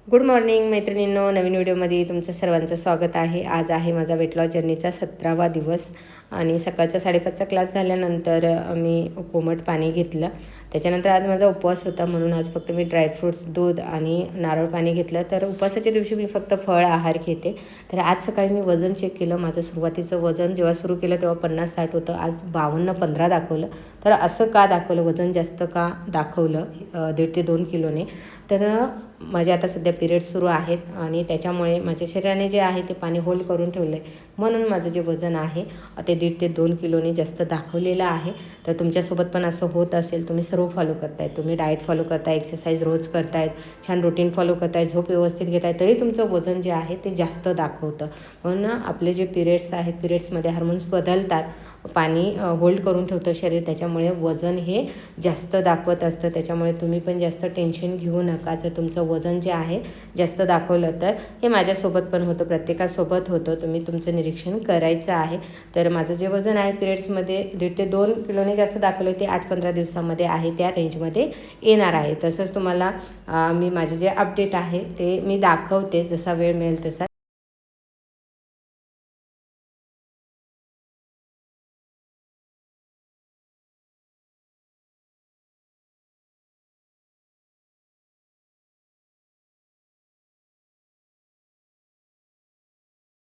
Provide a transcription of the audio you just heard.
Good morning मैत्रिणींनो, नवीन व्हिडिओमध्ये तुमचं सर्वांचं स्वागत आहे। आज आहे माझा वेट लॉस जर्नीचा 17वा दिवस आणि सकाळचा 5:30चा क्लास झाल्यानंतर मी कोमट पाणी घेतलं। त्याच्यानंतर आज माझा उपवास होता म्हणून आज फक्त मी ड्रायफ्रूट्स, दूध आणि नारळ पाणी घेतलं। तर उपवासाच्या दिवशी मी फक्त फळ आहार घेते। तर आज सकाळी मी वजन चेक केलं। माझं सुरुवातीचं वजन जेव्हा सुरू केलं तेव्हा 50-60 होतं, आज 52-15 दाखवलं। तर असं का दाखवलं, वजन जास्त का दाखवलं 1.5 ते 2 किलोने? तर माझे आता सध्या पिरियड्स सुरू आहेत आणि त्याच्यामुळे माझ्या शरीराने जे आहे ते पाणी होल्ड करून ठेवलं आहे, म्हणून माझं जे वजन आहे ते 1.5 ते 2 किलोने जास्त दाखवलेलं आहे। तर तुमच्यासोबत पण असं होत असेल, तुम्ही सर्व फॉलो करताय, तुम्ही डाएट फॉलो करताय, एक्सरसाइज रोज करतायत, छान रुटीन फॉलो करताय, झोप व्यवस्थित घेताय, तरी तुमचं वजन जे आहे ते जास्त दाखवतं। म्हणून आपले जे पिरियड्स आहेत, पिरियड्समध्ये हार्मोन्स बदलतात, पाणी होल्ड करून ठेवतं शरीर, त्याच्यामुळे वजन हे जास्त दाखवत असतं। त्याच्यामुळे तुम्ही पण जास्त टेन्शन घेऊ नका। जर तुमचं वजन जे आहे जास्त दाखवलं तर हे माझ्यासोबत पण होतं, प्रत्येकासोबत होतं, तुम्ही तुमचं निरीक्षण करायचं आहे। तर माझं जे वजन आहे पिरियड्समध्ये 1.5 ते 2 किलोने जास्त दाखवलं, ते 8-15 दिवसामध्ये आहे, त्या रेंजमध्ये येणार आहे। तसंच तुम्हाला मी माझे जे अपडेट आहे ते मी दाखवते, जसा वेळ मिळेल तसा।